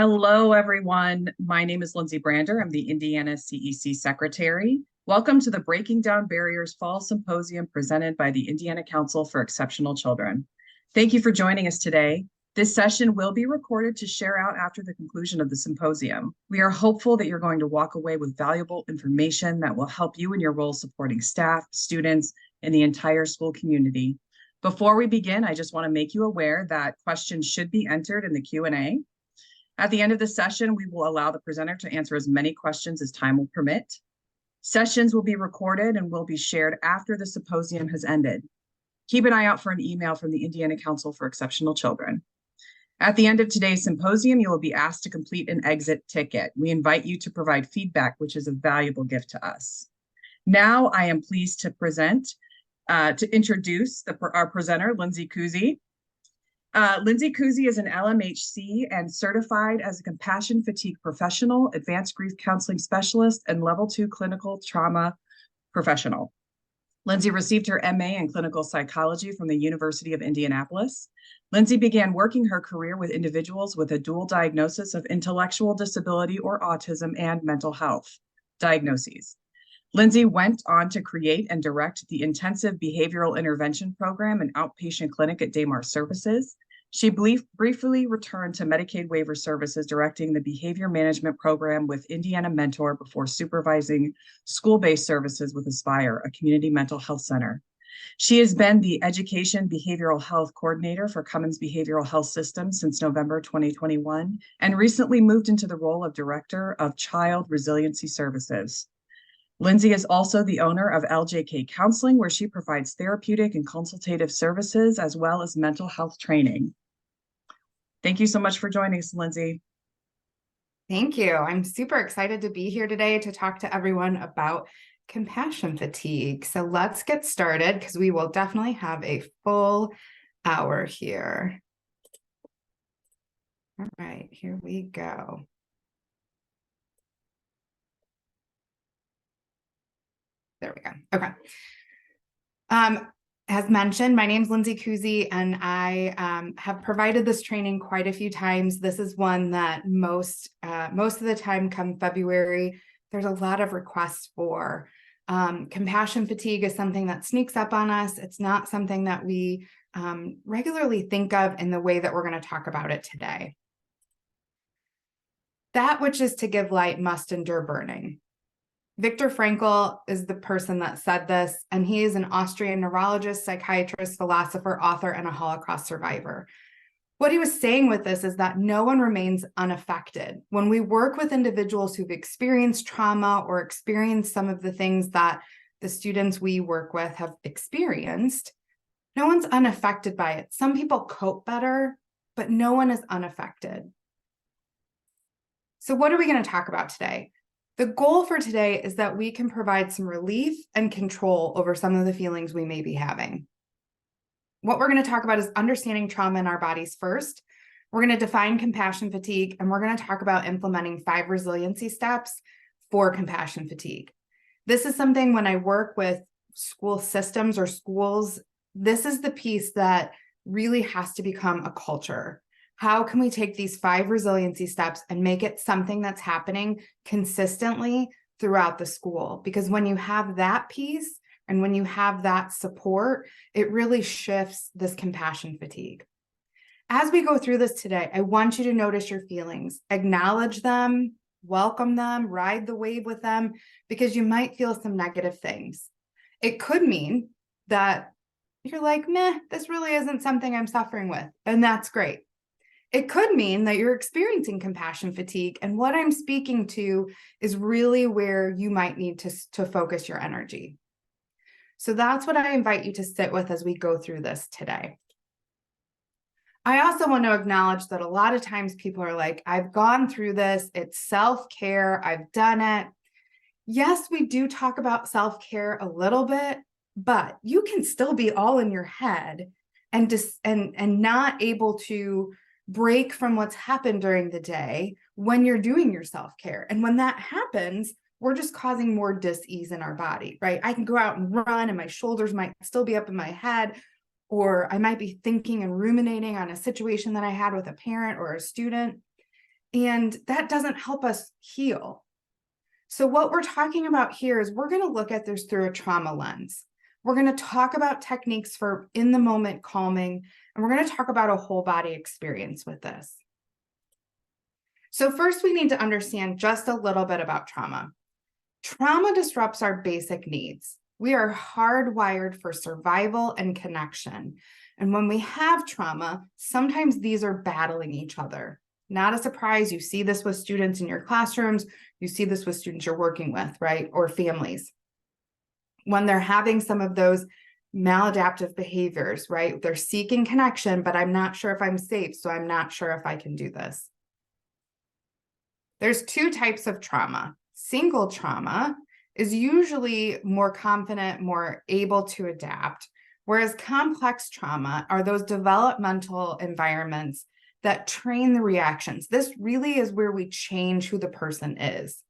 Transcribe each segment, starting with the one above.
Hello, everyone. My name is Lindsay Brander. I'm the Indiana CEC Secretary. Welcome to the Breaking Down Barriers Fall Symposium presented by the Indiana Council for Exceptional Children. Thank you for joining us today. This session will be recorded to share out after the conclusion of the symposium. We are hopeful that you're going to walk away with valuable information that will help you in your role supporting staff, students, and the entire school community. Before we begin, I just want to make you aware that questions should be entered in the Q&A. At the end of the session, we will allow the presenter to answer as many questions as time will permit. Sessions will be recorded and will be shared after the symposium has ended. Keep an eye out for an email from the Indiana Council for Exceptional Children. At the end of today's symposium, you will be asked to complete an exit ticket. We invite you to provide feedback, which is a valuable gift to us. Now, I am pleased to introduce our presenter, Lindsay Kusy. Lindsay Kusy is an LMHC and certified as a compassion fatigue professional, advanced grief counseling specialist, and level 2 clinical trauma professional. Lindsay received her MA in clinical psychology from the University of Indianapolis. Lindsay began working her career with individuals with a dual diagnosis of intellectual disability or autism and mental health diagnoses. Lindsay went on to create and direct the Intensive Behavioral Intervention Program and Outpatient Clinic at Daymar Services. She briefly returned to Medicaid waiver services, directing the Behavior Management Program with Indiana Mentor before supervising school-based services with Aspire, a community mental health center. She has been the Education Behavioral Health Coordinator for Cummins Behavioral Health System since November 2021, and recently moved into the role of Director of Child Resiliency Services. Lindsay is also the owner of LJK Counseling, where she provides therapeutic and consultative services as well as mental health training. Thank you so much for joining us, Lindsay. Thank you. I'm super excited to be here today to talk to everyone about compassion fatigue. So let's get started because we will definitely have a full hour here. All right, here we go. There we go. Okay. As mentioned, my name is Lindsay Kusy, and I have provided this training quite a few times. This is one that most of the time come February, there's a lot of requests for. Compassion fatigue is something that sneaks up on us. It's not something that we regularly think of in the way that we're going to talk about it today. That which is to give light must endure burning. Viktor Frankl is the person that said this, and he is an Austrian neurologist, psychiatrist, philosopher, author, and a Holocaust survivor. What he was saying with this is that no one remains unaffected. When we work with individuals who've experienced trauma or experienced some of the things that the students we work with have experienced, no one's unaffected by it. Some people cope better, but no one is unaffected. So what are we going to talk about today? The goal for today is that we can provide some relief and control over some of the feelings we may be having. What we're going to talk about is understanding trauma in our bodies first. We're going to define compassion fatigue, and we're going to talk about implementing 5 resiliency steps for compassion fatigue. This is something when I work with school systems or schools, this is the piece that really has to become a culture. How can we take these 5 resiliency steps and make it something that's happening consistently throughout the school? Because when you have that piece and when you have that support, it really shifts this compassion fatigue. As we go through this today, I want you to notice your feelings, acknowledge them, welcome them, ride the wave with them, because you might feel some negative things. It could mean that you're like, meh, this really isn't something I'm suffering with, and that's great. It could mean that you're experiencing compassion fatigue, and what I'm speaking to is really where you might need to focus your energy. So that's what I invite you to sit with as we go through this today. I also want to acknowledge that a lot of times people are like, I've gone through this, it's self-care, I've done it. Yes, we do talk about self-care a little bit, but you can still be all in your head and not able to break from what's happened during the day when you're doing your self-care. And when that happens, we're just causing more dis-ease in our body, right? I can go out and run and my shoulders might still be up in my head, or I might be thinking and ruminating on a situation that I had with a parent or a student. And that doesn't help us heal. So what we're talking about here is we're going to look at this through a trauma lens. We're going to talk about techniques for in the moment calming, and we're going to talk about a whole body experience with this. So first, we need to understand just a little bit about trauma. Trauma disrupts our basic needs. We are hardwired for survival and connection. And when we have trauma, sometimes these are battling each other. Not a surprise. You see this with students in your classrooms. You see this with students you're working with, right? Or families. When they're having some of those maladaptive behaviors, right? They're seeking connection, but I'm not sure if I'm safe, so I'm not sure if I can do this. There's two types of trauma. Single trauma is usually more confident, more able to adapt, whereas complex trauma are those developmental environments that train the reactions. This really is where we change who the person is.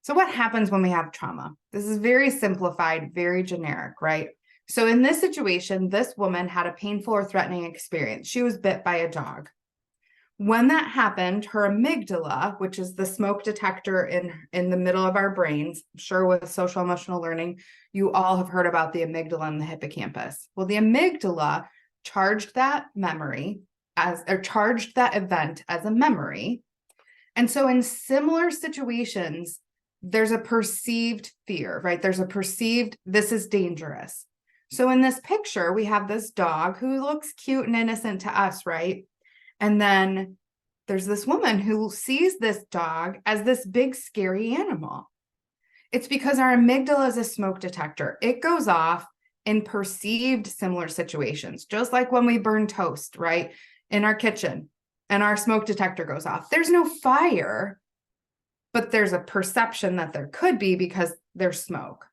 So what happens when we have trauma? This is very simplified, very generic, right? So in this situation, this woman had a painful or threatening experience. She was bit by a dog. When that happened, her amygdala, which is the smoke detector in the middle of our brains, I'm sure with social emotional learning, you all have heard about the amygdala and the hippocampus. Well, the amygdala charged that memory charged that event as a memory. And so in similar situations, there's a perceived fear, right? There's a perceived, this is dangerous. So in this picture, we have this dog who looks cute and innocent to us, right? And then there's this woman who sees this dog as this big, scary animal. It's because our amygdala is a smoke detector. It goes off in perceived similar situations, just like when we burn toast, right? In our kitchen, and our smoke detector goes off. There's no fire, but there's a perception that there could be because there's smoke.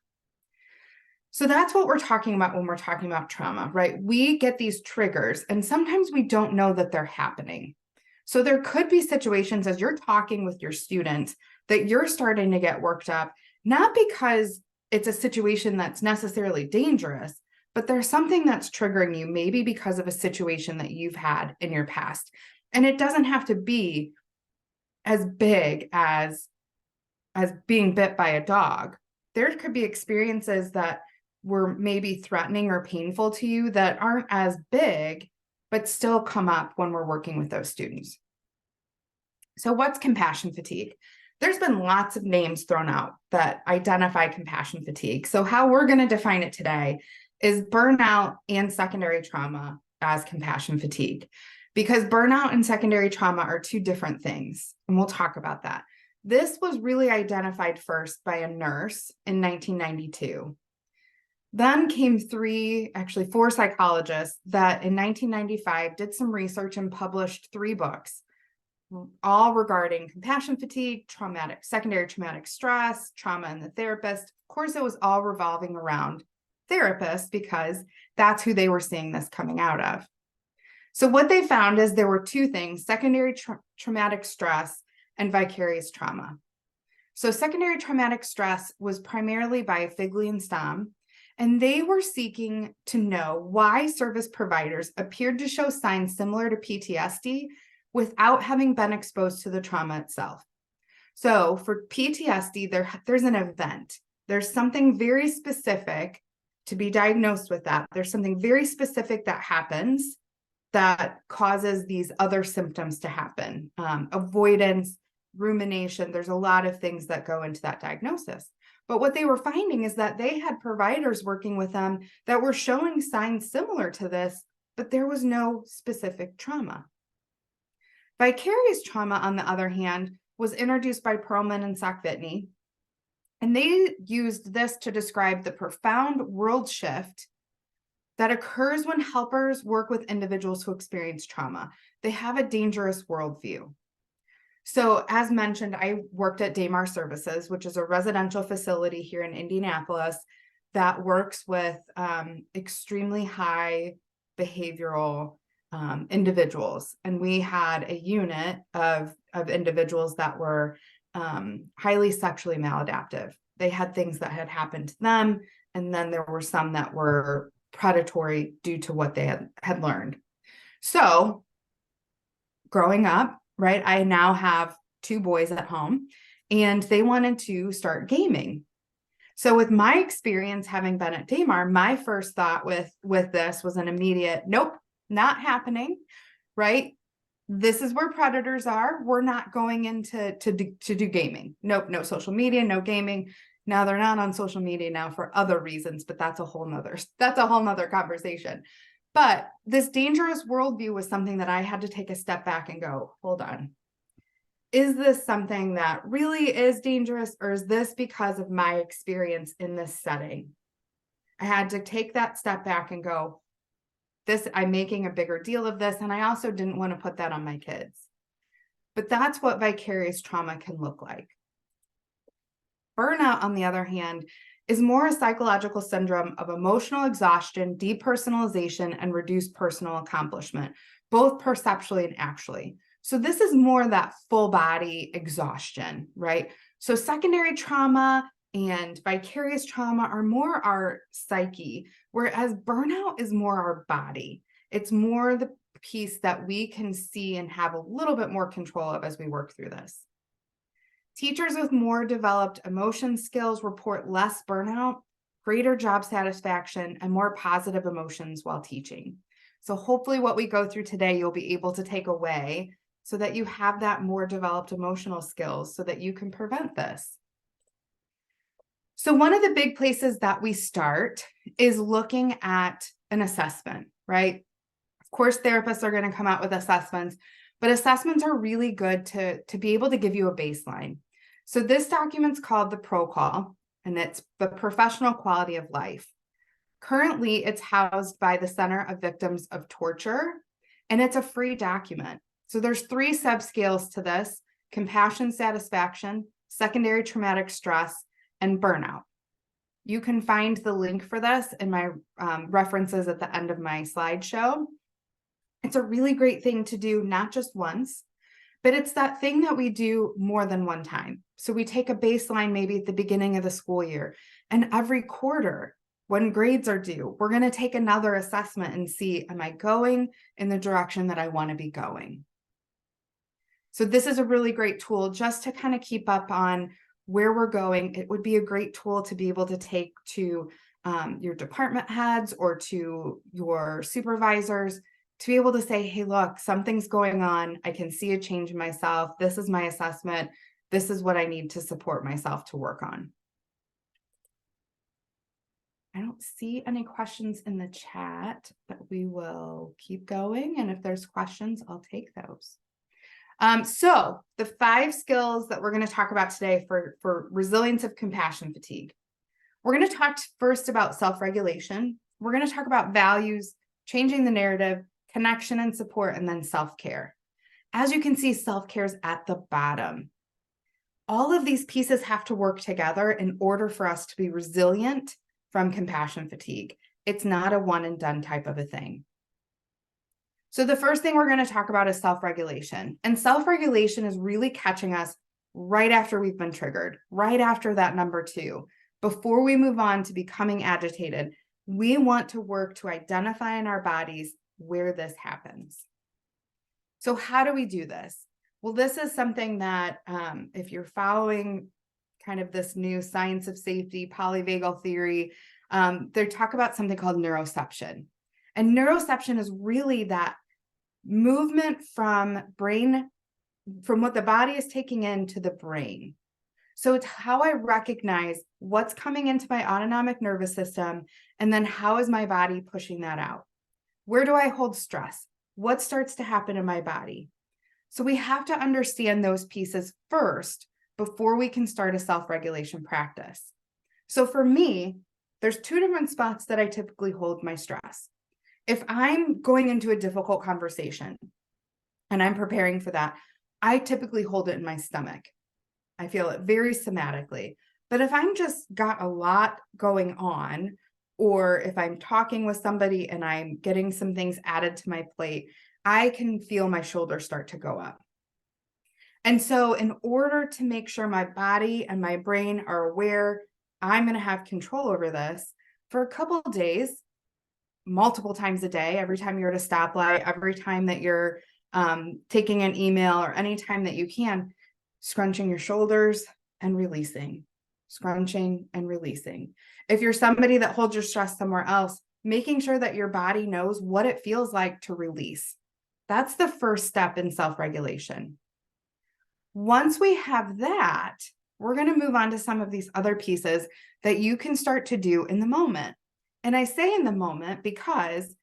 So that's what we're talking about when we're talking about trauma, right? We get these triggers and sometimes we don't know that they're happening. So there could be situations as you're talking with your students that you're starting to get worked up, not because it's a situation that's necessarily dangerous, but there's something that's triggering you, maybe because of a situation that you've had in your past. And it doesn't have to be as big as being bit by a dog. There could be experiences that were maybe threatening or painful to you that aren't as big, but still come up when we're working with those students. So what's compassion fatigue? There's been lots of names thrown out that identify compassion fatigue. So how we're going to define it today is burnout and secondary trauma as compassion fatigue, because burnout and secondary trauma are two different things. And we'll talk about that. This was really identified first by a nurse in 1992. Then came four psychologists that in 1995 did some research and published 3 books, all regarding compassion fatigue, secondary traumatic stress, trauma and the therapist. Of course, it was all revolving around therapists because that's who they were seeing this coming out of. So what they found is there were 2 things, secondary traumatic stress and vicarious trauma. So secondary traumatic stress was primarily by Figley and Stamm, and they were seeking to know why service providers appeared to show signs similar to PTSD without having been exposed to the trauma itself. So for PTSD, there's an event. There's something very specific to be diagnosed with that. There's something very specific that happens that causes these other symptoms to happen. Avoidance, rumination, there's a lot of things that go into that diagnosis. But what they were finding is that they had providers working with them that were showing signs similar to this, but there was no specific trauma. Vicarious trauma, on the other hand, was introduced by Perlman and Sackvitney, and they used this to describe the profound world shift that occurs when helpers work with individuals who experience trauma. They have a dangerous worldview. So as mentioned, I worked at Damar Services, which is a residential facility here in Indianapolis that works with extremely high behavioral individuals. And we had a unit of individuals that were highly sexually maladaptive. They had things that had happened to them, and then there were some that were predatory due to what they had learned. So growing up, right? I now have 2 boys at home and they wanted to start gaming. So with my experience having been at Daymar, my first thought with this was an immediate, nope, not happening, right? This is where predators are. We're not going into to do gaming. Nope, no social media, no gaming. Now they're not on social media now for other reasons, but that's a whole nother conversation. But this dangerous worldview was something that I had to take a step back and go, hold on. Is this something that really is dangerous, or is this because of my experience in this setting? I had to take that step back and go, I'm making a bigger deal of this. And I also didn't want to put that on my kids. But that's what vicarious trauma can look like. Burnout, on the other hand, is more a psychological syndrome of emotional exhaustion, depersonalization, and reduced personal accomplishment, both perceptually and actually. So this is more that full body exhaustion, right? So secondary trauma and vicarious trauma are more our psyche, whereas burnout is more our body. It's more the piece that we can see and have a little bit more control of as we work through this. Teachers with more developed emotion skills report less burnout, greater job satisfaction, and more positive emotions while teaching. So hopefully what we go through today, you'll be able to take away so that you have that more developed emotional skills so that you can prevent this. So one of the big places that we start is looking at an assessment, right? Of course, therapists are going to come out with assessments, but assessments are really good to be able to give you a baseline. So this document's called the ProQual, and it's the Professional Quality of Life. Currently, it's housed by the Center of Victims of Torture, and it's a free document. So there's 3 subscales to this: compassion satisfaction, secondary traumatic stress, and burnout. You can find the link for this in my references at the end of my slideshow. It's a really great thing to do, not just once, but it's that thing that we do more than one time. So we take a baseline maybe at the beginning of the school year, and every quarter, when grades are due, we're going to take another assessment and see, am I going in the direction that I want to be going? So this is a really great tool just to kind of keep up on where we're going. It would be a great tool to be able to take to your department heads or to your supervisors to be able to say, hey, look, something's going on. I can see a change in myself. This is my assessment. This is what I need to support myself to work on. I don't see any questions in the chat, but we will keep going. And if there's questions, I'll take those. So the 5 skills that we're going to talk about today for resilience of compassion fatigue. We're going to talk first about self-regulation. We're going to talk about values, changing the narrative, connection and support, and then self-care. As you can see, self-care is at the bottom. All of these pieces have to work together in order for us to be resilient from compassion fatigue. It's not a one and done type of a thing. So the first thing we're going to talk about is self-regulation. And self-regulation is really catching us right after we've been triggered, right after that number 2. Before we move on to becoming agitated, we want to work to identify in our bodies where this happens. So how do we do this? Well, this is something that if you're following kind of this new science of safety, polyvagal theory, they talk about something called neuroception. And neuroception is really that movement from what the body is taking into the brain. So it's how I recognize what's coming into my autonomic nervous system, and then how is my body pushing that out? Where do I hold stress? What starts to happen in my body? So we have to understand those pieces first before we can start a self-regulation practice. So for me, there's 2 different spots that I typically hold my stress. If I'm going into a difficult conversation and I'm preparing for that, I typically hold it in my stomach. I feel it very somatically. But if I'm just got a lot going on, or if I'm talking with somebody and I'm getting some things added to my plate, I can feel my shoulders start to go up. And so in order to make sure my body and my brain are aware I'm going to have control over this for a couple of days, multiple times a day, every time you're at a stoplight, every time that you're taking an email, or any time that you can, scrunching your shoulders and releasing, scrunching and releasing. If you're somebody that holds your stress somewhere else, making sure that your body knows what it feels like to release. That's the first step in self-regulation. Once we have that, we're going to move on to some of these other pieces that you can start to do in the moment. And I say in the moment because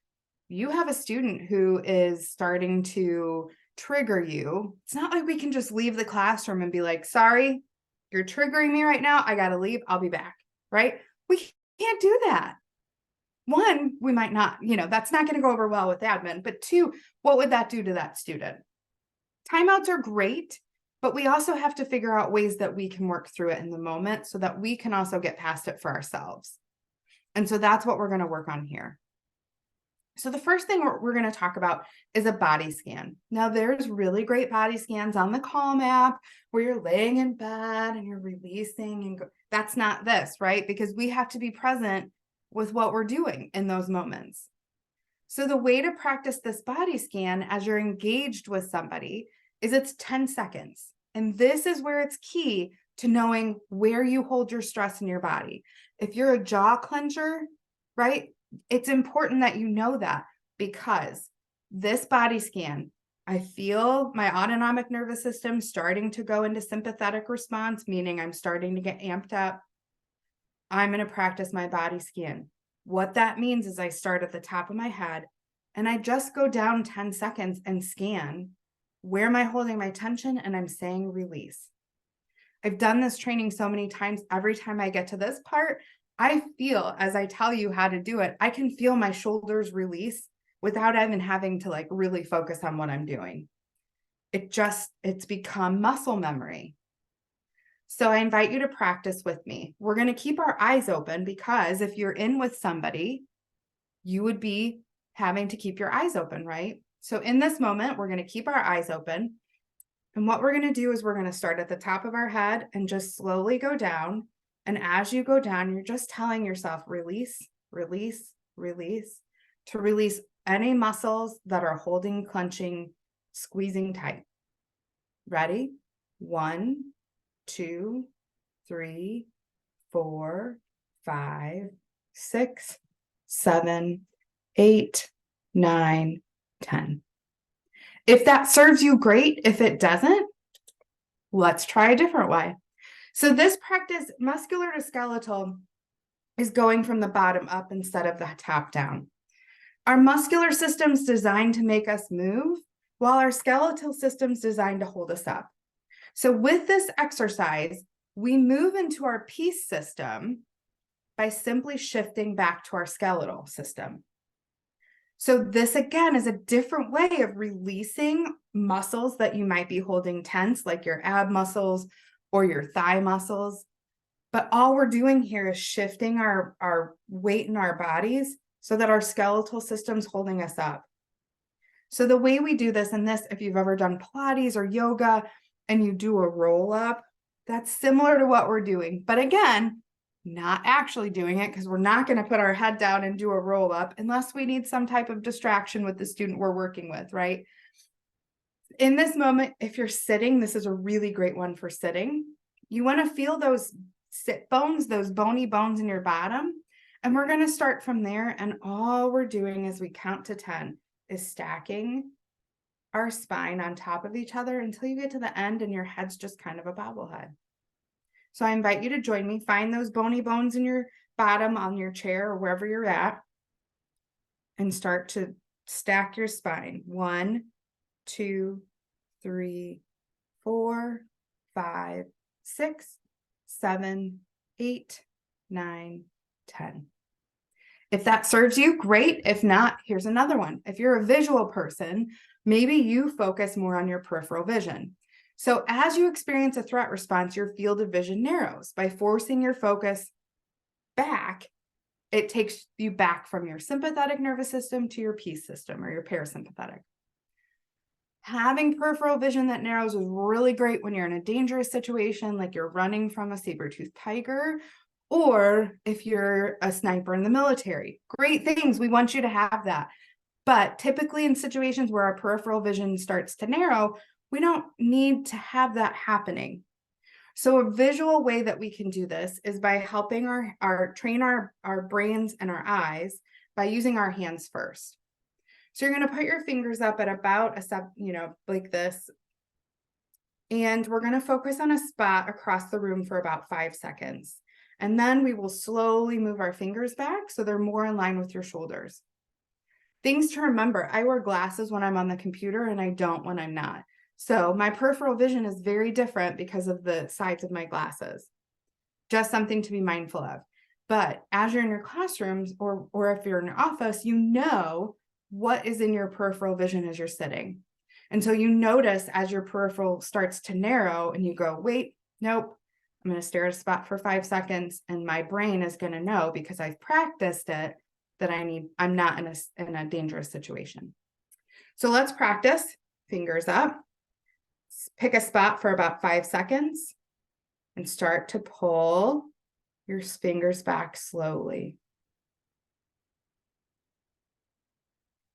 you have a student who is starting to trigger you. It's not like we can just leave the classroom and be like, sorry, you're triggering me right now. I got to leave. I'll be back. Right? We can't do that. One, we might not, that's not going to go over well with admin. But two, what would that do to that student? Timeouts are great, but we also have to figure out ways that we can work through it in the moment so that we can also get past it for ourselves. And so that's what we're going to work on here. So the first thing we're going to talk about is a body scan. Now, there's really great body scans on the Calm app where you're laying in bed and you're releasing, and that's not this, right? Because we have to be present with what we're doing in those moments. So the way to practice this body scan as you're engaged with somebody is it's 10 seconds. And this is where it's key to knowing where you hold your stress in your body. If you're a jaw clencher, right? It's important that you know that, because this body scan, I feel my autonomic nervous system starting to go into sympathetic response, meaning I'm starting to get amped up. I'm going to practice my body scan. What that means is I start at the top of my head and I just go down 10 seconds and scan where am I holding my tension, and I'm saying release. I've done this training so many times. Every time I get to this part, I feel, as I tell you how to do it, I can feel my shoulders release without even having to really focus on what I'm doing. It's become muscle memory. So I invite you to practice with me. We're going to keep our eyes open, because if you're in with somebody, you would be having to keep your eyes open, right? So in this moment, we're going to keep our eyes open. And what we're going to do is we're going to start at the top of our head and just slowly go down. And as you go down, you're just telling yourself, release, release, release, to release any muscles that are holding, clenching, squeezing tight. Ready? 1, 2, 3, 4, 5, 6, 7, 8, 9, 10. If that serves you, great. If it doesn't, let's try a different way. So this practice, muscular to skeletal, is going from the bottom up instead of the top down. Our muscular system's designed to make us move, while our skeletal system's designed to hold us up. So with this exercise, we move into our peace system by simply shifting back to our skeletal system. So this, again, is a different way of releasing muscles that you might be holding tense, like your ab muscles or your thigh muscles. But all we're doing here is shifting our weight in our bodies so that our skeletal system's holding us up. So the way we do this, and this, if you've ever done Pilates or yoga and you do a roll up, that's similar to what we're doing. But again, not actually doing it, because we're not going to put our head down and do a roll up unless we need some type of distraction with the student we're working with, right? In this moment, if you're sitting, this is a really great one for sitting. You want to feel those sit bones, those bony bones in your bottom. And we're going to start from there. And all we're doing as we count to 10 is stacking our spine on top of each other until you get to the end and your head's just kind of a bobblehead. So I invite you to join me. Find those bony bones in your bottom on your chair or wherever you're at, and start to stack your spine. 1, 2, 3, 4, 5, 6, 7, 8, 9, 10. If that serves you, great. If not, here's another one. If you're a visual person, maybe you focus more on your peripheral vision. So as you experience a threat response, your field of vision narrows. By forcing your focus back, it takes you back from your sympathetic nervous system to your peace system or your parasympathetic. Having peripheral vision that narrows is really great when you're in a dangerous situation, like you're running from a saber-toothed tiger, or if you're a sniper in the military. Great things. We want you to have that. But typically in situations where our peripheral vision starts to narrow, we don't need to have that happening. So a visual way that we can do this is by helping train our brains and our eyes by using our hands first. So you're going to put your fingers up at about like this. And we're going to focus on a spot across the room for about 5 seconds. And then we will slowly move our fingers back so they're more in line with your shoulders. Things to remember: I wear glasses when I'm on the computer and I don't when I'm not. So my peripheral vision is very different because of the sides of my glasses. Just something to be mindful of. But as you're in your classrooms or if you're in your office, you know what is in your peripheral vision as you're sitting. And so you notice as your peripheral starts to narrow and you go, wait, nope, I'm going to stare at a spot for 5 seconds. And my brain is going to know, because I've practiced it, that I'm not in a dangerous situation. So let's practice. Fingers up. Pick a spot for about 5 seconds and start to pull your fingers back slowly.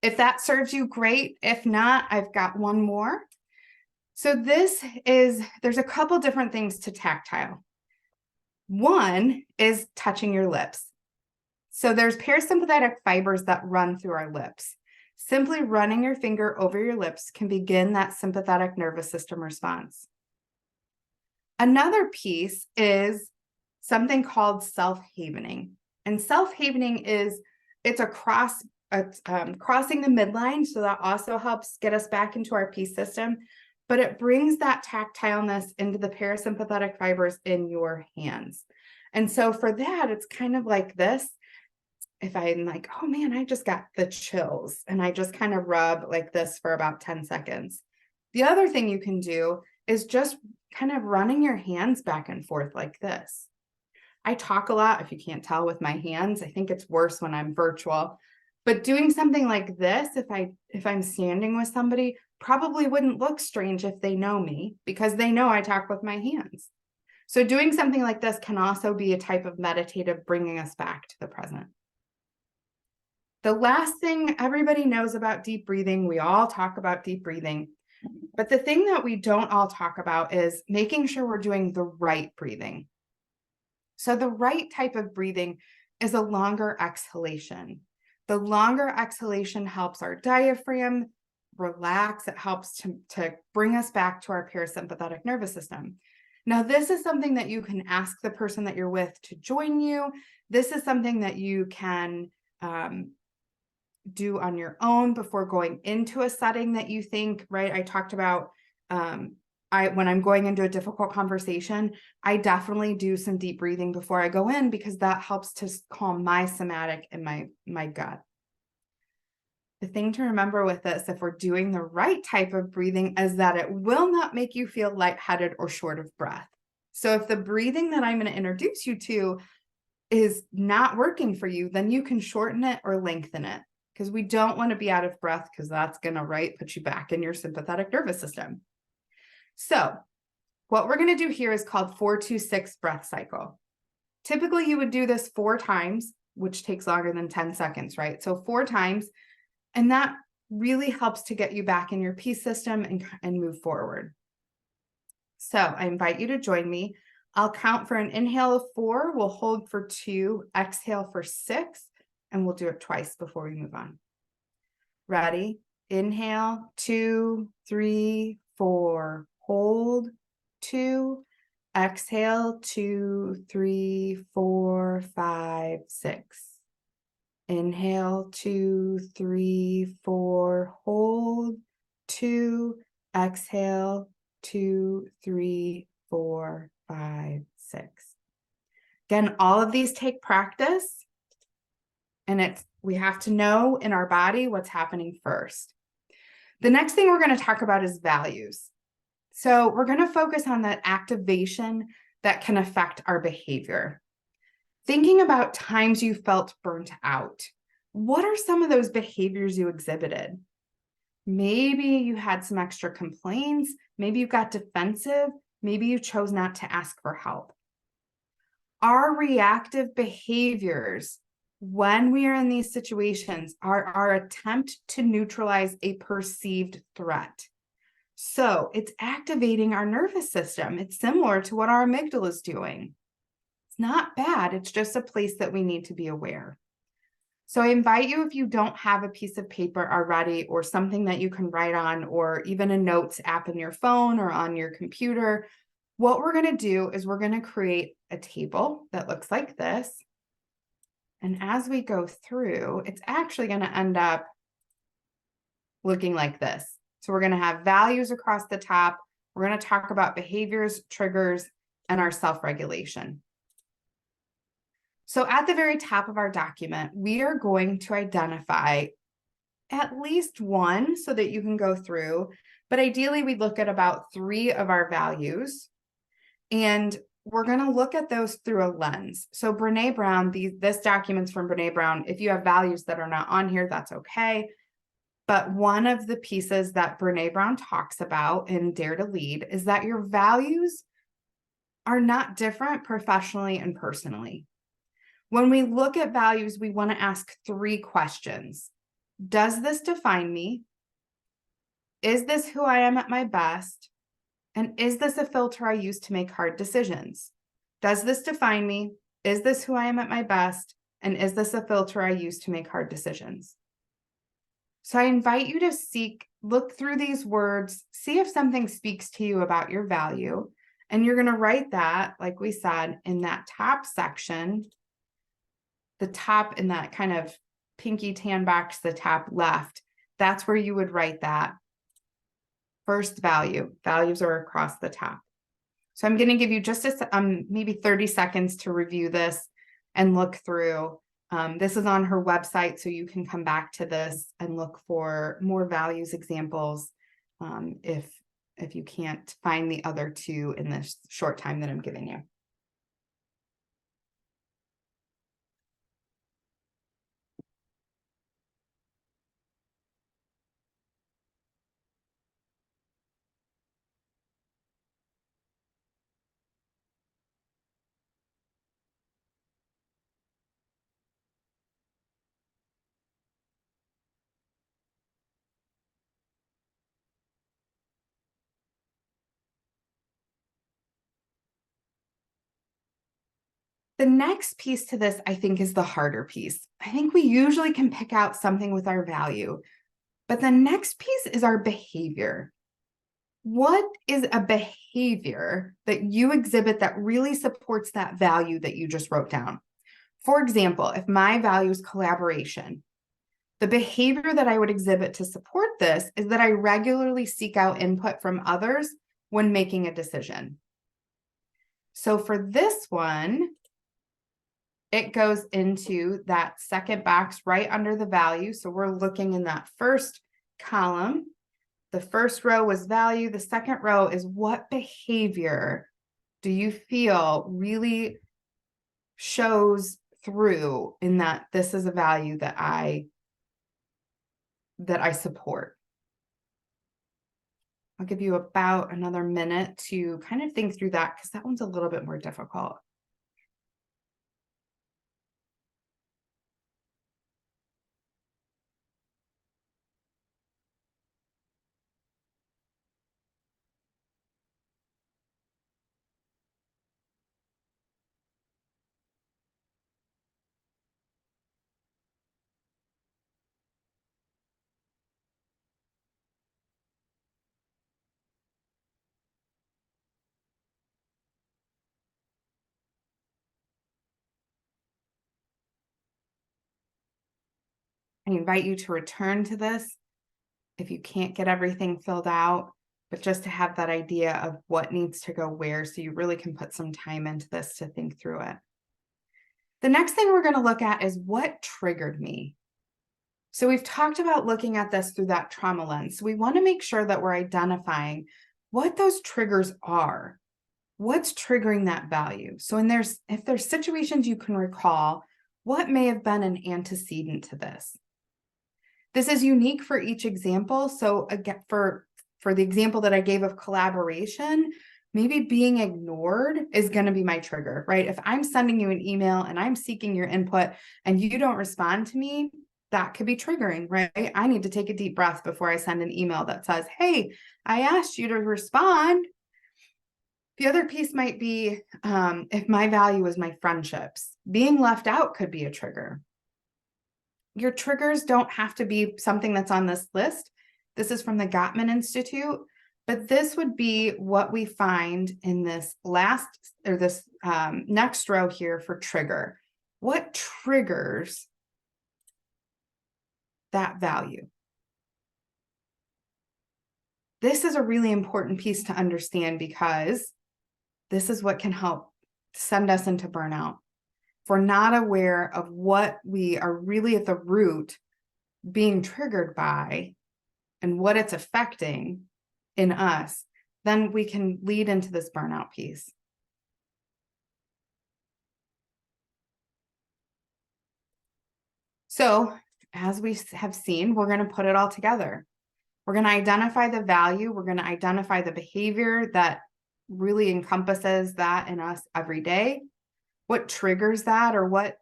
If that serves you, great. If not, I've got one more. So there's a couple different things to tactile. One is touching your lips. So there's parasympathetic fibers that run through our lips. Simply running your finger over your lips can begin that sympathetic nervous system response. Another piece is something called self-havening. And self-havening it's crossing the midline, so that also helps get us back into our peace system, but it brings that tactileness into the parasympathetic fibers in your hands. And so for that, it's kind of like this. If I'm like, oh man, I just got the chills, and I just kind of rub like this for about 10 seconds. The other thing you can do is just kind of running your hands back and forth like this. I talk a lot, if you can't tell, with my hands. I think it's worse when I'm virtual. But doing something like this, if I'm standing with somebody, probably wouldn't look strange if they know me, because they know I talk with my hands. So doing something like this can also be a type of meditative bringing us back to the present. The last thing everybody knows about deep breathing, we all talk about deep breathing, but the thing that we don't all talk about is making sure we're doing the right breathing. So the right type of breathing is a longer exhalation. The longer exhalation helps our diaphragm relax. It helps to bring us back to our parasympathetic nervous system. Now, this is something that you can ask the person that you're with to join you. This is something that you can do on your own before going into a setting that you think, right? I talked about when I'm going into a difficult conversation, I definitely do some deep breathing before I go in, because that helps to calm my somatic and my gut. The thing to remember with this, if we're doing the right type of breathing, is that it will not make you feel lightheaded or short of breath. So if the breathing that I'm going to introduce you to is not working for you, then you can shorten it or lengthen it, because we don't want to be out of breath, because that's going to put you back in your sympathetic nervous system. So what we're going to do here is called 4-2-6 breath cycle. Typically, you would do this 4 times, which takes longer than 10 seconds, right? So 4 times, and that really helps to get you back in your peace system and move forward. So I invite you to join me. I'll count for an inhale of 4, we'll hold for 2, exhale for 6, and we'll do it twice before we move on. Ready? Inhale, 2, 3, 4, hold, 2, exhale, 2, 3, 4, 5, 6. Inhale, 2, 3, 4, hold, 2, exhale, 2, 3, 4, 5, 6. Again, all of these take practice, and we have to know in our body what's happening first. The next thing we're going to talk about is values. So we're going to focus on that activation that can affect our behavior. Thinking about times you felt burnt out. What are some of those behaviors you exhibited? Maybe you had some extra complaints. Maybe you got defensive. Maybe you chose not to ask for help. Our reactive behaviors when we are in these situations are our attempt to neutralize a perceived threat. So it's activating our nervous system. It's similar to what our amygdala is doing. It's not bad. It's just a place that we need to be aware. So I invite you, if you don't have a piece of paper already or something that you can write on, or even a notes app in your phone or on your computer, what we're going to do is we're going to create a table that looks like this. And as we go through, it's actually going to end up looking like this. So we're going to have values across the top. We're going to talk about behaviors, triggers, and our self-regulation. So at the very top of our document, we are going to identify at least one so that you can go through, but ideally we look at about 3 of our values, and we're going to look at those through a lens. So Brene Brown, this document's from Brene Brown. If you have values that are not on here, that's okay. But one of the pieces that Brene Brown talks about in Dare to Lead is that your values are not different professionally and personally. When we look at values, we want to ask 3 questions. Does this define me? Is this who I am at my best? And is this a filter I use to make hard decisions? Does this define me? Is this who I am at my best? And is this a filter I use to make hard decisions? So I invite you to look through these words, see if something speaks to you about your value. And you're going to write that, like we said, in that top section, the top in that kind of pinky tan box, the top left, that's where you would write that first value. Values are across the top. So I'm going to give you just maybe 30 seconds to review this and look through. This is on her website, so you can come back to this and look for more values examples if you can't find the other 2 in this short time that I'm giving you. The next piece to this, I think, is the harder piece. I think we usually can pick out something with our value, but the next piece is our behavior. What is a behavior that you exhibit that really supports that value that you just wrote down? For example, if my value is collaboration, the behavior that I would exhibit to support this is that I regularly seek out input from others when making a decision. So for this one, it goes into that second box right under the value. So we're looking in that first column. The first row was value. The second row is what behavior do you feel really shows through in that this is a value that I support. I'll give you about another minute to kind of think through that because that one's a little bit more difficult. I invite you to return to this if you can't get everything filled out, but just to have that idea of what needs to go where so you really can put some time into this to think through it. The next thing we're going to look at is what triggered me. So we've talked about looking at this through that trauma lens. So we want to make sure that we're identifying what those triggers are. What's triggering that value? So if there's situations you can recall, what may have been an antecedent to this? This is unique for each example. So again, for the example that I gave of collaboration, Maybe being ignored is going to be my trigger, right? If I'm sending you an email and I'm seeking your input and you don't respond to me, that could be triggering, right? I need to take a deep breath before I send an email that says, hey, I asked you to respond. The other piece might be if my value is my friendships, being left out could be a trigger. Your triggers don't have to be something that's on this list. This is from the Gottman Institute, but this would be what we find in this next row here for trigger. What triggers that value? This is a really important piece to understand because this is what can help send us into burnout. If we're not aware of what we are really at the root being triggered by and what it's affecting in us, then we can lead into this burnout piece. So, as we have seen, we're going to put it all together. We're going to identify the value. We're going to identify the behavior that really encompasses that in us every day. What triggers that, or what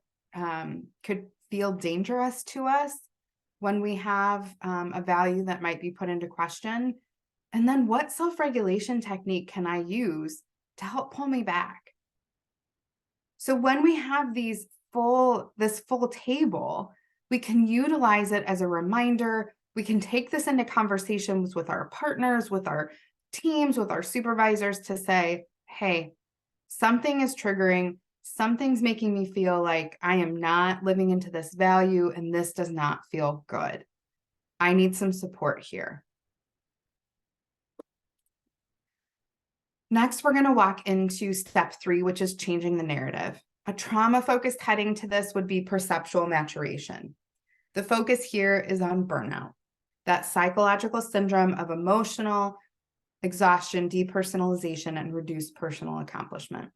could feel dangerous to us when we have a value that might be put into question. And then what self-regulation technique can I use to help pull me back? So when we have this full table, we can utilize it as a reminder. We can take this into conversations with our partners, with our teams, with our supervisors to say, hey, something is triggering. Something's making me feel like I am not living into this value and this does not feel good. I need some support here. Next, we're going to walk into step 3, which is changing the narrative. A trauma-focused heading to this would be perceptual maturation. The focus here is on burnout, that psychological syndrome of emotional exhaustion, depersonalization, and reduced personal accomplishment.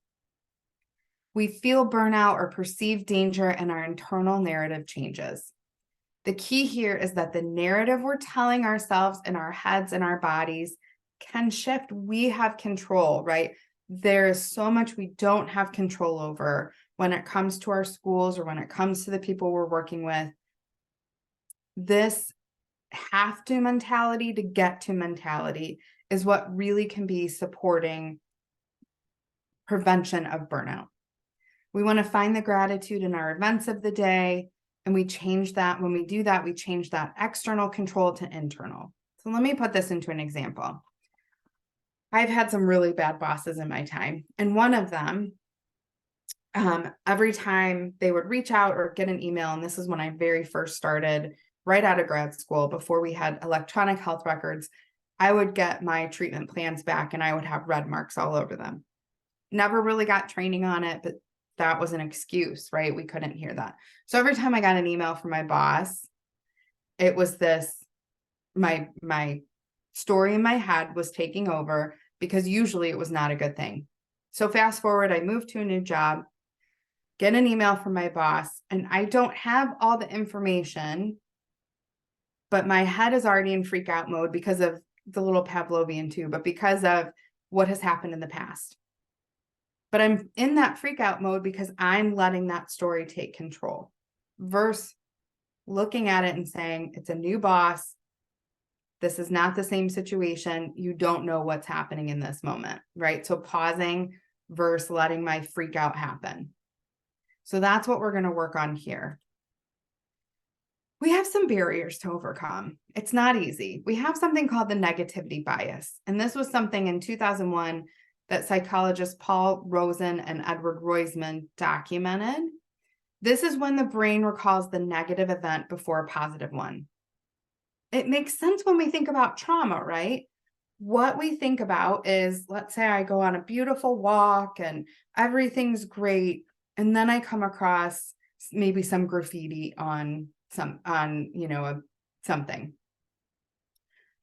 We feel burnout or perceive danger and our internal narrative changes. The key here is that the narrative we're telling ourselves in our heads and our bodies can shift. We have control, right? There is so much we don't have control over when it comes to our schools or when it comes to the people we're working with. This have to mentality to get to mentality is what really can be supporting prevention of burnout. We want to find the gratitude in our events of the day, and we change that. When we do that, we change that external control to internal. So let me put this into an example. I've had some really bad bosses in my time, and one of them, every time they would reach out or get an email, and this is when I very first started right out of grad school, before we had electronic health records, I would get my treatment plans back and I would have red marks all over them. Never really got training on it, but that was an excuse, right? We couldn't hear that. So every time I got an email from my boss, it was this, my story in my head was taking over, because usually it was not a good thing. So fast forward, I moved to a new job, get an email from my boss, and I don't have all the information, but my head is already in freak out mode because of the little Pavlovian too, but because of what has happened in the past. But I'm in that freak out mode because I'm letting that story take control, versus looking at it and saying, it's a new boss. This is not the same situation. You don't know what's happening in this moment, right? So pausing versus letting my freak out happen. So that's what we're going to work on here. We have some barriers to overcome. It's not easy. We have something called the negativity bias. And this was something in 2001 that psychologists Paul Rosen and Edward Roisman documented. This is when the brain recalls the negative event before a positive one. It makes sense when we think about trauma, right? What we think about is, let's say I go on a beautiful walk and everything's great, and then I come across maybe some graffiti on something.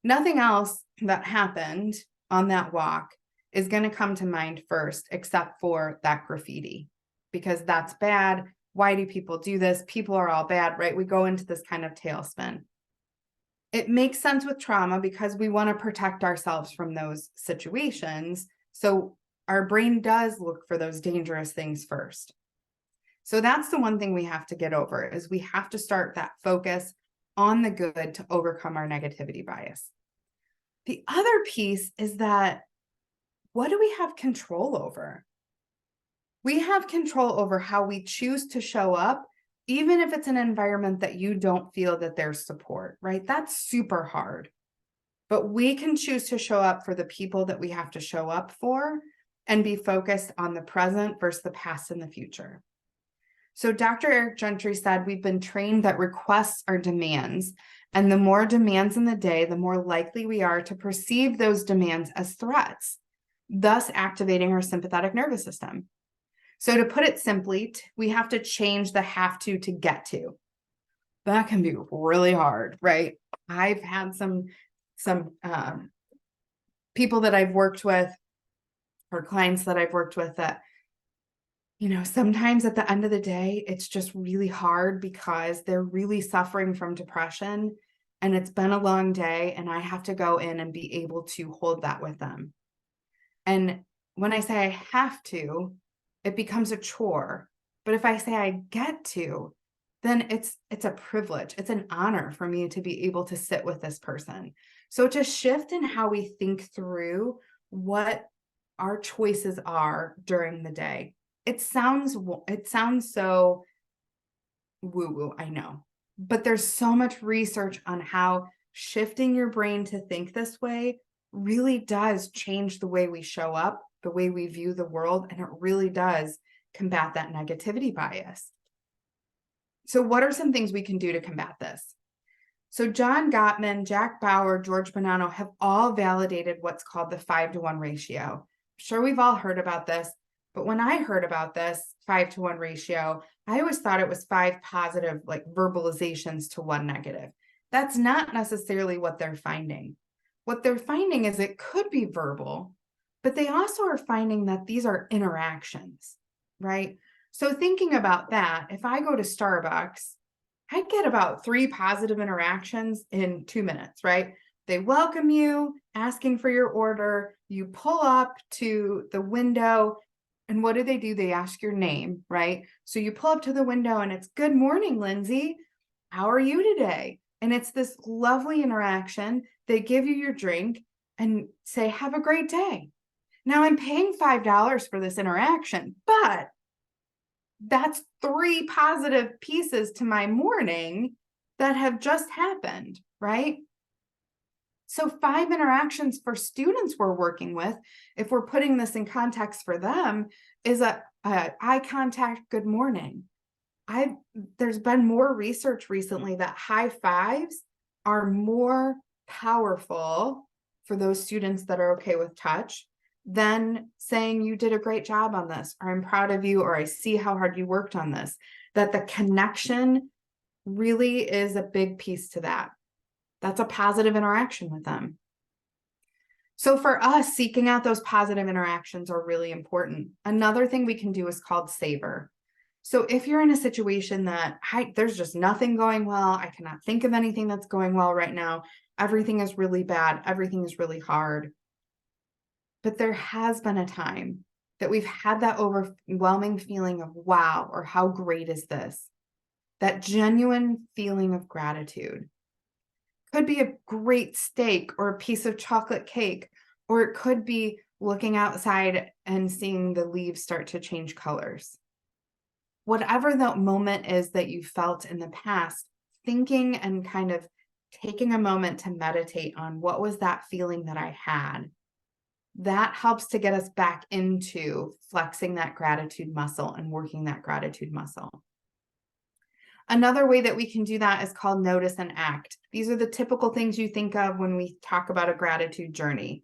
Nothing else that happened on that walk is going to come to mind first, except for that graffiti, because that's bad. Why do people do this? People are all bad, right? We go into this kind of tailspin. It makes sense with trauma because we want to protect ourselves from those situations, So our brain does look for those dangerous things first. So that's the one thing we have to get over, is we have to start that focus on the good to overcome our negativity bias. The other piece is that, what do we have control over? We have control over how we choose to show up, even if it's an environment that you don't feel that there's support, right? That's super hard. But we can choose to show up for the people that we have to show up for and be focused on the present versus the past and the future. So Dr. Eric Gentry said, we've been trained that requests are demands, and the more demands in the day, the more likely we are to perceive those demands as threats, thus activating our sympathetic nervous system. So to put it simply, we have to change the have to get to. That can be really hard, right? I've had some people that I've worked with, or clients that I've worked with, that, sometimes at the end of the day, it's just really hard because they're really suffering from depression and it's been a long day, and I have to go in and be able to hold that with them. And when I say I have to, it becomes a chore. But if I say I get to, then it's a privilege. It's an honor for me to be able to sit with this person. So it's a shift in how we think through what our choices are during the day. It sounds so woo-woo, I know. But there's so much research on how shifting your brain to think this way really does change the way we show up, the way we view the world, and it really does combat that negativity bias. So what are some things we can do to combat this? So John Gottman, Jack Bauer, George Bonanno have all validated what's called the 5-to-1 ratio. I'm sure we've all heard about this, but when I heard about this 5-to-1 ratio, I always thought it was 5 positive, like verbalizations to 1 negative. That's not necessarily what they're finding. What they're finding is it could be verbal, but they also are finding that these are interactions, right? So thinking about that, if I go to Starbucks, I get about 3 positive interactions in 2 minutes, right? They welcome you, asking for your order. You pull up to the window, and what do? They ask your name, right? So you pull up to the window and it's, "Good morning, Lindsay. How are you today?" And it's this lovely interaction. They give you your drink and say, "Have a great day." Now I'm paying $5 for this interaction, but that's 3 positive pieces to my morning that have just happened, right? So 5 interactions for students we're working with, if we're putting this in context for them, is a eye contact, "Good morning." There's been more research recently that high fives are more powerful for those students that are okay with touch than saying, "You did a great job on this," or "I'm proud of you," or "I see how hard you worked on this." That the connection really is a big piece to that. That's a positive interaction with them. So for us, seeking out those positive interactions are really important. Another thing we can do is called savor. So if you're in a situation that there's just nothing going well, I cannot think of anything that's going well right now, everything is really bad, everything is really hard, but there has been a time that we've had that overwhelming feeling of wow, or how great is this? That genuine feeling of gratitude. Could be a great steak or a piece of chocolate cake, or it could be looking outside and seeing the leaves start to change colors. Whatever that moment is that you felt in the past, thinking and kind of taking a moment to meditate on what was that feeling that I had, that helps to get us back into flexing that gratitude muscle and working that gratitude muscle. Another way that we can do that is called notice and act. These are the typical things you think of when we talk about a gratitude journey.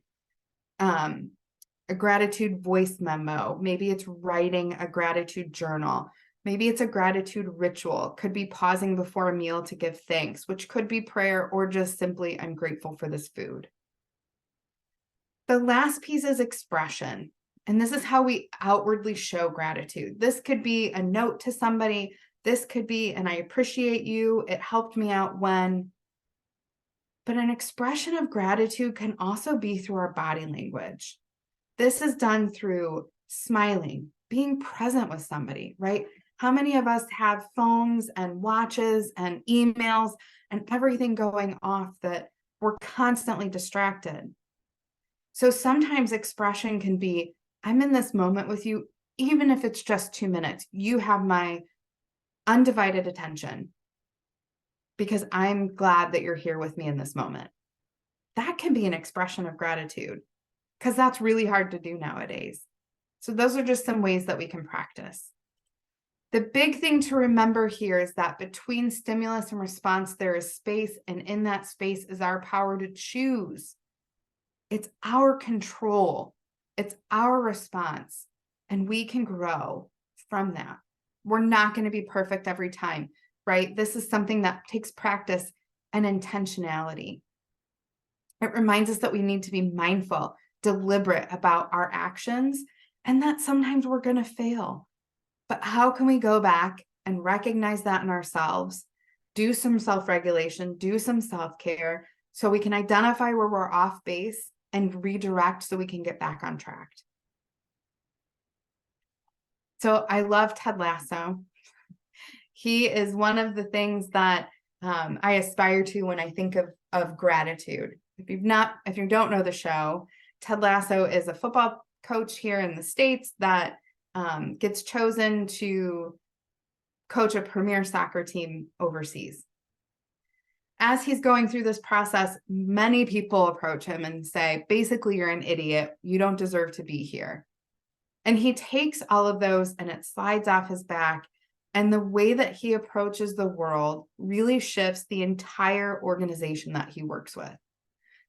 A gratitude voice memo. Maybe it's writing a gratitude journal. Maybe it's a gratitude ritual. Could be pausing before a meal to give thanks, which could be prayer, or just simply, "I'm grateful for this food." The last piece is expression. And this is how we outwardly show gratitude. This could be a note to somebody. This could be, "And I appreciate you. It helped me out when." But an expression of gratitude can also be through our body language. This is done through smiling, being present with somebody, right? How many of us have phones and watches and emails and everything going off that we're constantly distracted? So sometimes expression can be, I'm in this moment with you, even if it's just 2 minutes. You have my undivided attention because I'm glad that you're here with me in this moment. That can be an expression of gratitude because that's really hard to do nowadays. So those are just some ways that we can practice. The big thing to remember here is that between stimulus and response, there is space, and in that space is our power to choose. It's our control. It's our response, and we can grow from that. We're not going to be perfect every time, right? This is something that takes practice and intentionality. It reminds us that we need to be mindful, deliberate about our actions, and that sometimes we're going to fail. But how can we go back and recognize that in ourselves, do some self-regulation, do some self-care, so we can identify where we're off base and redirect so we can get back on track. So I love Ted Lasso. He is one of the things that I aspire to when I think of gratitude. If you don't know the show, Ted Lasso is a football coach here in the States that gets chosen to coach a premier soccer team overseas. As he's going through this process, many people approach him and say, basically, you're an idiot. You don't deserve to be here. And he takes all of those and it slides off his back. And the way that he approaches the world really shifts the entire organization that he works with.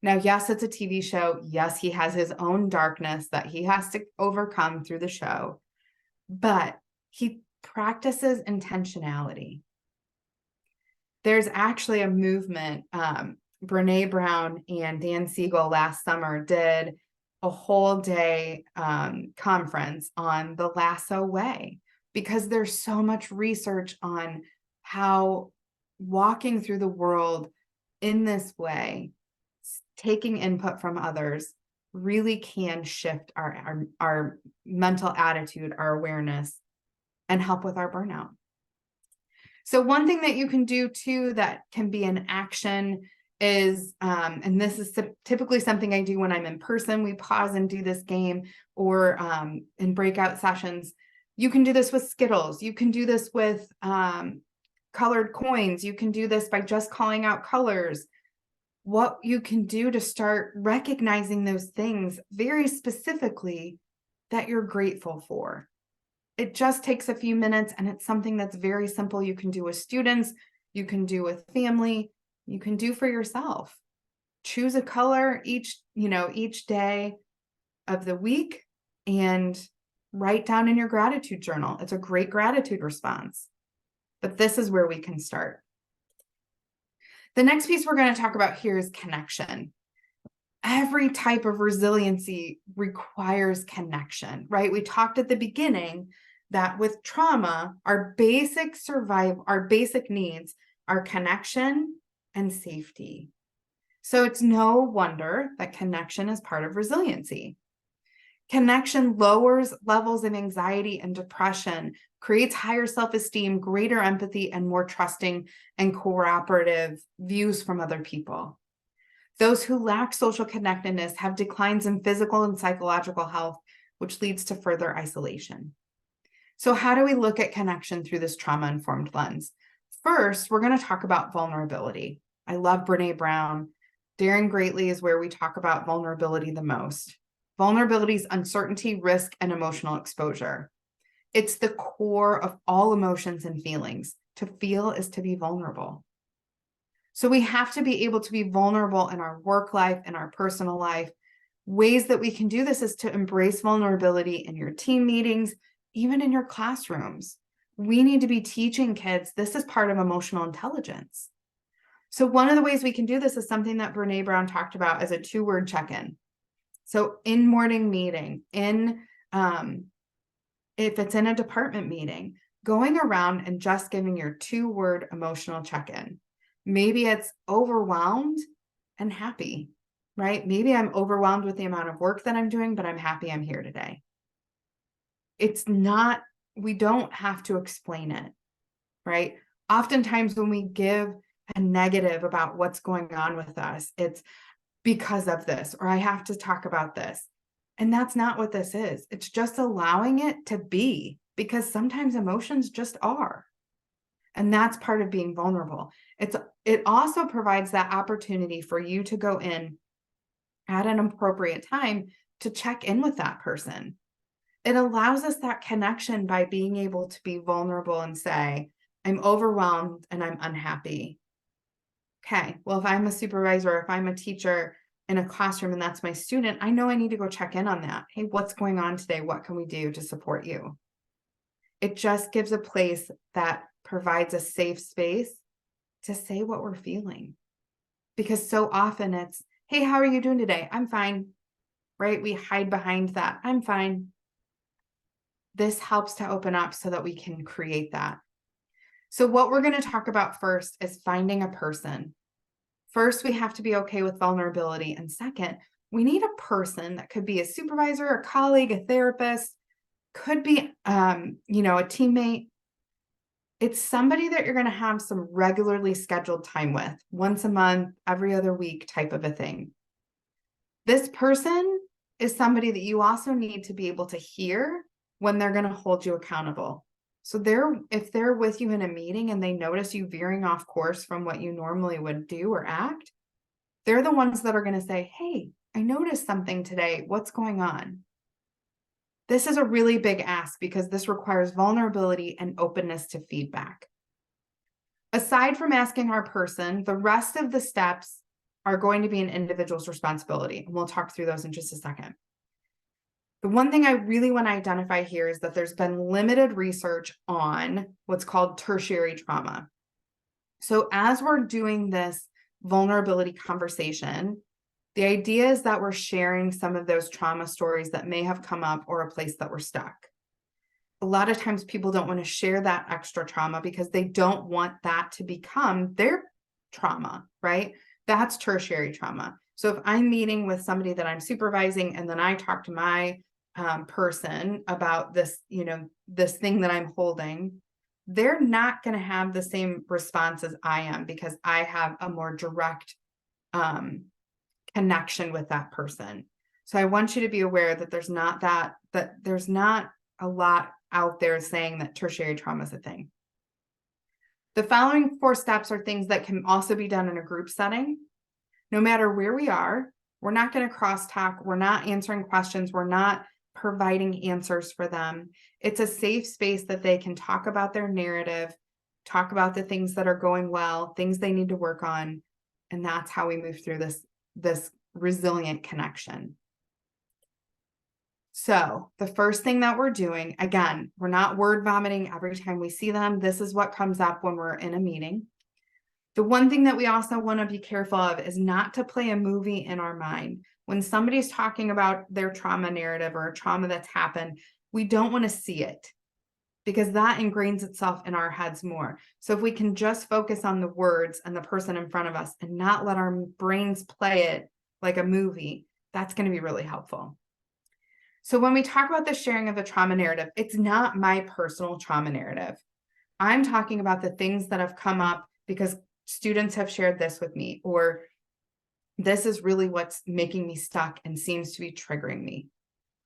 Now, yes, it's a TV show. Yes, he has his own darkness that he has to overcome through the show, but he practices intentionality. There's actually a movement. Brene Brown and Dan Siegel last summer did a whole day conference on the Lasso way, because there's so much research on how walking through the world in this way, taking input from others, really can shift our mental attitude, our awareness, and help with our burnout. So one thing that you can do too that can be an action is, and this is typically something I do when I'm in person, we pause and do this game, or in breakout sessions. You can do this with Skittles. You can do this with colored coins. You can do this by just calling out colors. What you can do to start recognizing those things very specifically that you're grateful for. It just takes a few minutes, and it's something that's very simple. You can do with students, you can do with family, you can do for yourself. Choose a color each day of the week and write down in your gratitude journal. It's a great gratitude response. But this is where we can start. The next piece we're going to talk about here is connection. Every type of resiliency requires connection, right? We talked at the beginning that with trauma, our basic needs are connection and safety. So it's no wonder that connection is part of resiliency. Connection lowers levels of anxiety and depression, creates higher self-esteem, greater empathy, and more trusting and cooperative views from other people. Those who lack social connectedness have declines in physical and psychological health, which leads to further isolation. So how do we look at connection through this trauma-informed lens? First, we're going to talk about vulnerability. I love Brene Brown. Daring Greatly is where we talk about vulnerability the most. Vulnerability is uncertainty, risk, and emotional exposure. It's the core of all emotions and feelings. To feel is to be vulnerable. So we have to be able to be vulnerable in our work life, in our personal life. Ways that we can do this is to embrace vulnerability in your team meetings, even in your classrooms. We need to be teaching kids this is part of emotional intelligence. So one of the ways we can do this is something that Brene Brown talked about as a 2-word check-in. So in morning meeting, if it's in a department meeting, going around and just giving your 2-word emotional check-in. Maybe it's overwhelmed and happy. right? Maybe I'm overwhelmed with the amount of work that I'm doing, but I'm happy I'm here today. It's not, we don't have to explain it, right? Oftentimes when we give a negative about what's going on with us, it's because of this, or I have to talk about this. And that's not what this is. It's just allowing it to be, because sometimes emotions just are. And that's part of being vulnerable. It also provides that opportunity for you to go in at an appropriate time to check in with that person. It allows us that connection by being able to be vulnerable and say, I'm overwhelmed and I'm unhappy. Okay, well, if I'm a supervisor, or if I'm a teacher in a classroom and that's my student, I know I need to go check in on that. Hey, what's going on today? What can we do to support you? It just gives a place that provides a safe space to say what we're feeling. Because so often it's, hey, how are you doing today? I'm fine, right? We hide behind that. I'm fine. This helps to open up so that we can create that. So what we're going to talk about first is finding a person. First, we have to be okay with vulnerability. And second, we need a person that could be a supervisor, a colleague, a therapist, could be, a teammate. It's somebody that you're going to have some regularly scheduled time with, once a month, every other week type of a thing. This person is somebody that you also need to be able to hear when they're going to hold you accountable. So if they're with you in a meeting and they notice you veering off course from what you normally would do or act, they're the ones that are going to say, hey, I noticed something today. What's going on? This is a really big ask because this requires vulnerability and openness to feedback. Aside from asking our person, the rest of the steps are going to be an individual's responsibility. And we'll talk through those in just a second. The one thing I really want to identify here is that there's been limited research on what's called tertiary trauma. So as we're doing this vulnerability conversation, the idea is that we're sharing some of those trauma stories that may have come up or a place that we're stuck. A lot of times people don't want to share that extra trauma because they don't want that to become their trauma, right? That's tertiary trauma. So if I'm meeting with somebody that I'm supervising and then I talk to my person about this, this thing that I'm holding, they're not going to have the same response as I am because I have a more direct connection with that person. So I want you to be aware that there's not there's not a lot out there saying that tertiary trauma is a thing. The following 4 steps are things that can also be done in a group setting. No matter where we are, we're not going to crosstalk. We're not answering questions. We're not providing answers for them. It's a safe space that they can talk about their narrative, talk about the things that are going well, things they need to work on. And that's how we move through this resilient connection. So the first thing that we're doing, again, we're not word vomiting every time we see them. This is what comes up when we're in a meeting. The one thing that we also want to be careful of is not to play a movie in our mind. When somebody's talking about their trauma narrative or a trauma that's happened, we don't want to see it because that ingrains itself in our heads more. So if we can just focus on the words and the person in front of us and not let our brains play it like a movie, that's going to be really helpful. So when we talk about the sharing of the trauma narrative, it's not my personal trauma narrative. I'm talking about the things that have come up because students have shared this with me, or this is really what's making me stuck and seems to be triggering me.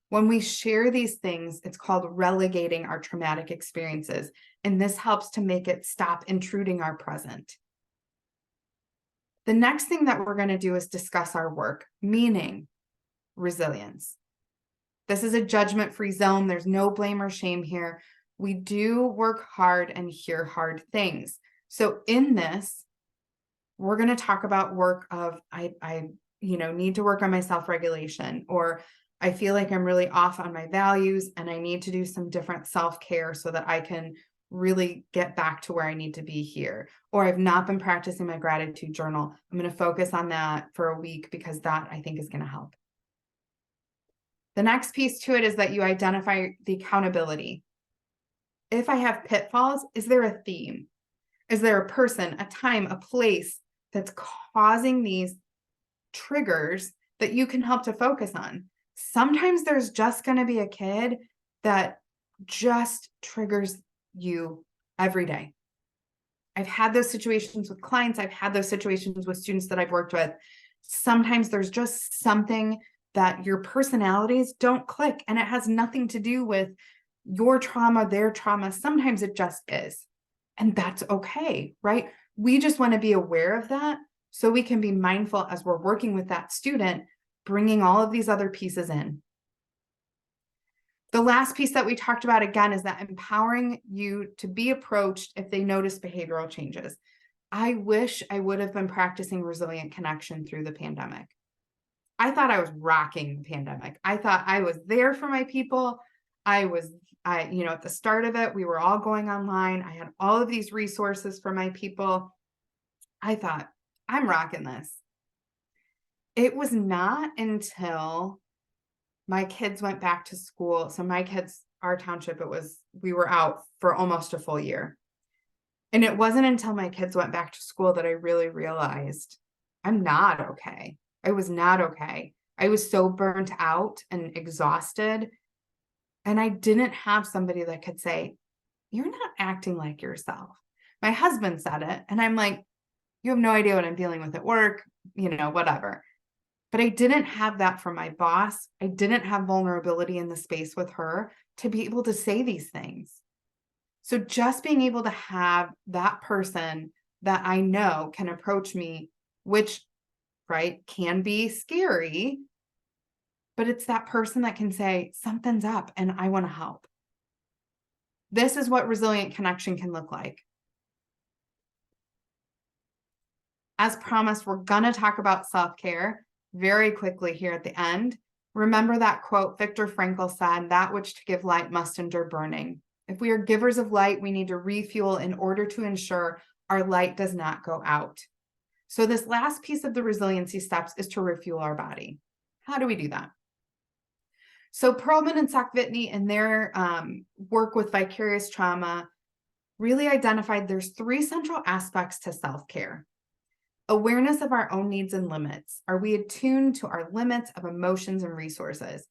When we share these things, it's called relegating our traumatic experiences. And this helps to make it stop intruding our present. The next thing that we're going to do is discuss our work, meaning resilience. This is a judgment-free zone. There's no blame or shame here. We do work hard and hear hard things. So in this, we're going to talk about work of I need to work on my self-regulation, or I feel like I'm really off on my values and I need to do some different self-care so that I can really get back to where I need to be here. Or I've not been practicing my gratitude journal. I'm going to focus on that for a week because that I think is going to help. The next piece to it is that you identify the accountability. If I have pitfalls, is there a theme? Is there a person, a time, a place that's causing these triggers that you can help to focus on. Sometimes there's just going to be a kid that just triggers you every day. I've had those situations with clients. I've had those situations with students that I've worked with. Sometimes there's just something that your personalities don't click, and it has nothing to do with your trauma, their trauma. Sometimes it just is. And that's okay, right? We just want to be aware of that so we can be mindful as we're working with that student, bringing all of these other pieces in. The last piece that we talked about again is that empowering you to be approached if they notice behavioral changes. I wish I would have been practicing resilient connection through the pandemic. I thought I was rocking the pandemic. I thought I was there for my people. At the start of it, we were all going online. I had all of these resources for my people. I thought, I'm rocking this. It was not until my kids went back to school. So my kids, our township, we were out for almost a full year. And it wasn't until my kids went back to school that I really realized I'm not okay. I was not okay. I was so burnt out and exhausted. And I didn't have somebody that could say, you're not acting like yourself. My husband said it. And I'm like, you have no idea what I'm dealing with at work, whatever. But I didn't have that from my boss. I didn't have vulnerability in the space with her to be able to say these things. So just being able to have that person that I know can approach me, which, right, can be scary, but it's that person that can say, something's up and I want to help. This is what resilient connection can look like. As promised, we're going to talk about self-care very quickly here at the end. Remember that quote Viktor Frankl said, that which to give light must endure burning. If we are givers of light, we need to refuel in order to ensure our light does not go out. So this last piece of the resiliency steps is to refuel our body. How do we do that? So Perlman and Sackvitney in their work with vicarious trauma really identified there's 3 central aspects to self-care. Awareness of our own needs and limits. Are we attuned to our limits of emotions and resources?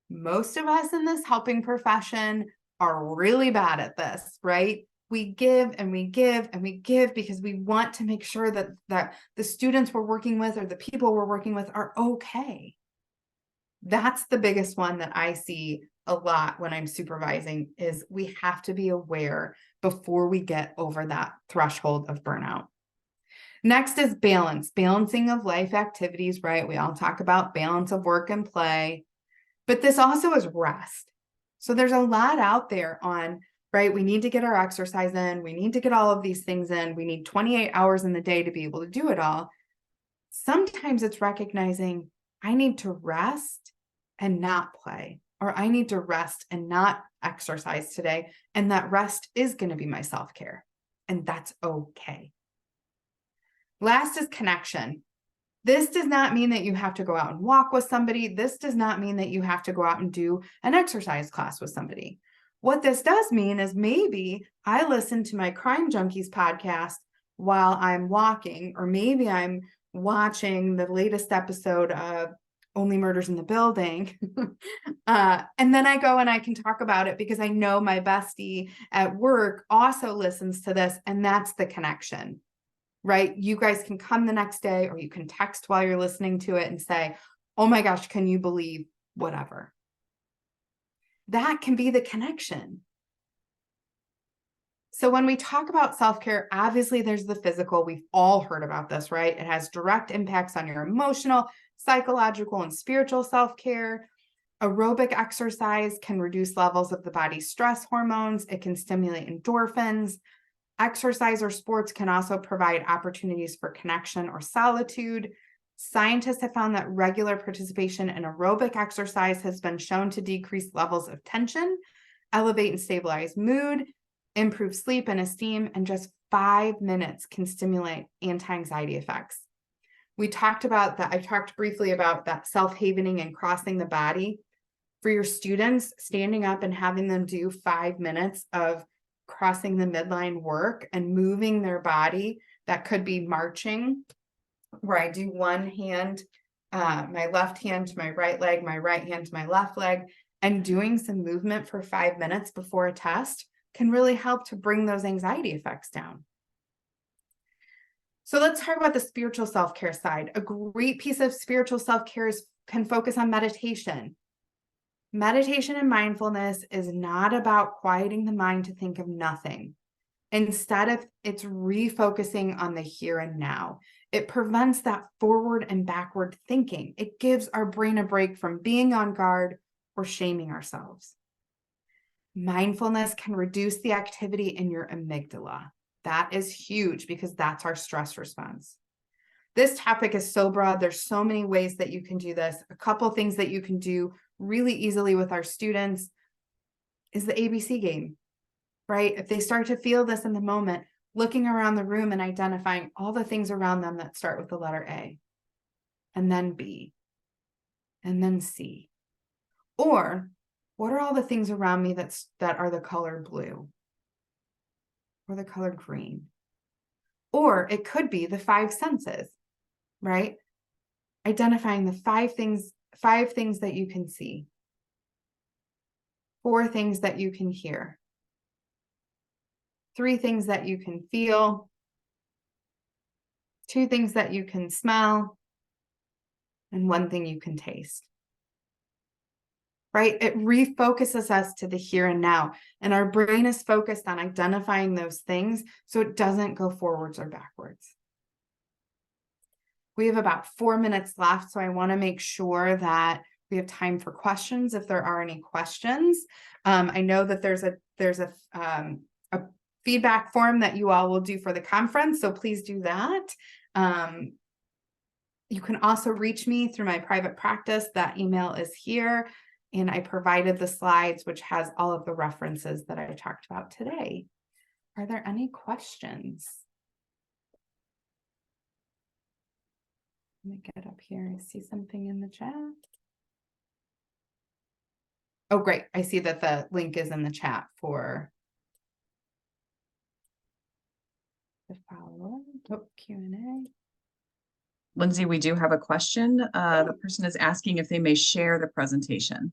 Most of us in this helping profession are really bad at this, right? We give and we give and we give because we want to make sure that the students we're working with or the people we're working with are okay. That's the biggest one that I see a lot when I'm supervising is we have to be aware before we get over that threshold of burnout. Next is balance, balancing of life activities, right? We all talk about balance of work and play, but this also is rest. So there's a lot out there on, right? We need to get our exercise in. We need to get all of these things in. We need 28 hours in the day to be able to do it all. Sometimes it's recognizing I need to rest and not play, or I need to rest and not exercise today. And that rest is going to be my self-care. And that's okay. Last is connection. This does not mean that you have to go out and walk with somebody. This does not mean that you have to go out and do an exercise class with somebody. What this does mean is maybe I listen to my Crime Junkies podcast while I'm walking, or maybe I'm watching the latest episode of Only Murders in the Building. And then I go and I can talk about it because I know my bestie at work also listens to this, and that's the connection. Right? You guys can come the next day, or you can text while you're listening to it and say, oh my gosh, can you believe whatever? That can be the connection. So when we talk about self-care, obviously there's the physical. We've all heard about this, right? It has direct impacts on your emotional, psychological, and spiritual self-care. Aerobic exercise can reduce levels of the body's stress hormones. It can stimulate endorphins. Exercise or sports can also provide opportunities for connection or solitude. Scientists have found that regular participation in aerobic exercise has been shown to decrease levels of tension, elevate and stabilize mood, improve sleep and esteem, and just 5 minutes can stimulate anti-anxiety effects. We talked about that. I talked briefly about that self-havening and crossing the body. For your students, standing up and having them do 5 minutes of crossing the midline work and moving their body. That could be marching, where I do one hand my left hand to my right leg, my right hand to my left leg, and doing some movement for 5 minutes before a test can really help to bring those anxiety effects down. So let's talk about the spiritual self-care side. A great piece of spiritual self-care can focus on meditation. Meditation and mindfulness is not about quieting the mind to think of nothing. Instead, it's refocusing on the here and now. It prevents that forward and backward thinking. It gives our brain a break from being on guard or shaming ourselves. Mindfulness can reduce the activity in your amygdala. That is huge because that's our stress response. This topic is so broad. There's so many ways that you can do this. A couple things that you can do really easily with our students is the ABC game, right? If they start to feel this in the moment, looking around the room and identifying all the things around them that start with the letter A, and then B, and then C. Or what are all the things around me that are the color blue or the color green? Or it could be the 5 senses, right? Identifying the 5 things that you can see, 4 things that you can hear, 3 things that you can feel, 2 things that you can smell, and 1 thing you can taste. Right? It refocuses us to the here and now, and our brain is focused on identifying those things so it doesn't go forwards or backwards. We have about 4 minutes left, so I want to make sure that we have time for questions if there are any questions. I know that there's a feedback form that you all will do for the conference, so please do that. You can also reach me through my private practice. That email is here. And I provided the slides, which has all of the references that I talked about today. Are there any questions? Let me get up here. I see something in the chat. Oh, great. I see that the link is in the chat for the follow-up. Q&A. Lindsay, we do have a question. The person is asking if they may share the presentation.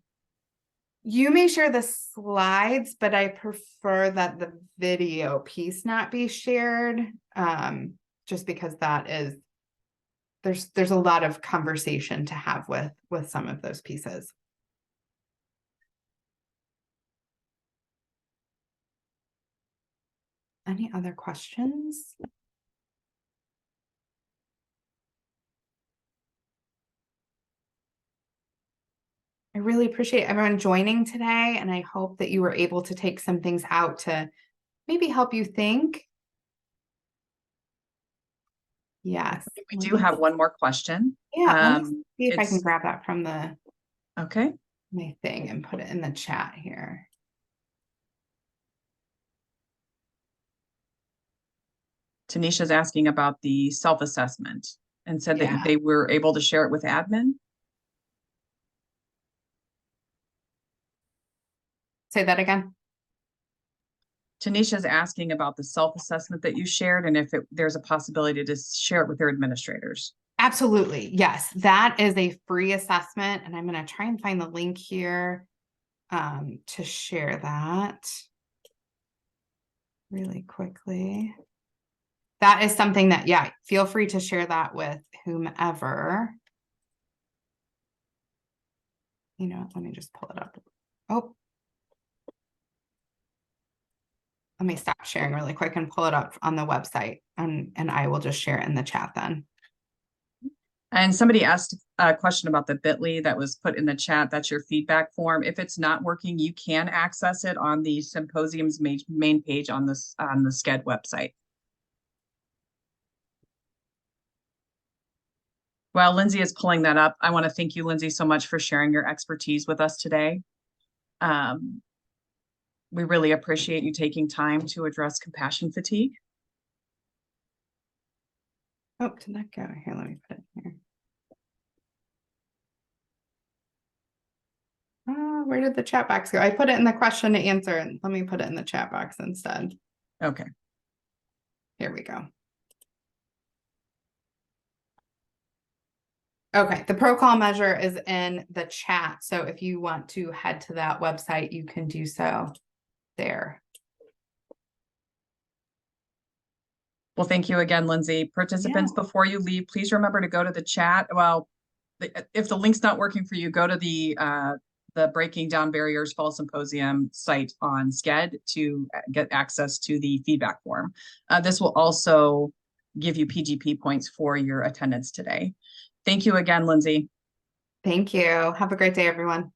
You may share the slides, but I prefer that the video piece not be shared, just because that is, there's a lot of conversation to have with some of those pieces. Any other questions? I really appreciate everyone joining today, and I hope that you were able to take some things out to maybe help you think. Yes. We do have one more question. Yeah, let me see if I can grab that from my thing and put it in the chat here. Tanisha's asking about the self-assessment and said that they were able to share it with admin. Say that again. Tanisha's asking about the self-assessment that you shared and if there's a possibility to share it with their administrators. Absolutely. Yes, that is a free assessment, and I'm going to try and find the link here to share that really quickly. That is something that, feel free to share that with whomever. You know, let me just pull it up. Oh. Let me stop sharing really quick and pull it up on the website, and I will just share it in the chat then. And somebody asked a question about the bit.ly that was put in the chat. That's your feedback form. If it's not working, you can access it on the Symposium's main page on the SCED website. While Lindsay is pulling that up, I want to thank you, Lindsay, so much for sharing your expertise with us today. We really appreciate you taking time to address compassion fatigue. Oh, did that go? Here, let me put it here. Where did the chat box go? I put it in the question to answer, and let me put it in the chat box instead. Okay. Here we go. Okay, the pro call measure is in the chat. So if you want to head to that website, you can do so there. Well, thank you again, Lindsay. Participants, before you leave, please remember to go to the chat. Well, if the link's not working for you, go to the Breaking Down Barriers Fall Symposium site on SCED to get access to the feedback form. This will also give you PGP points for your attendance today. Thank you again, Lindsay. Thank you. Have a great day, everyone.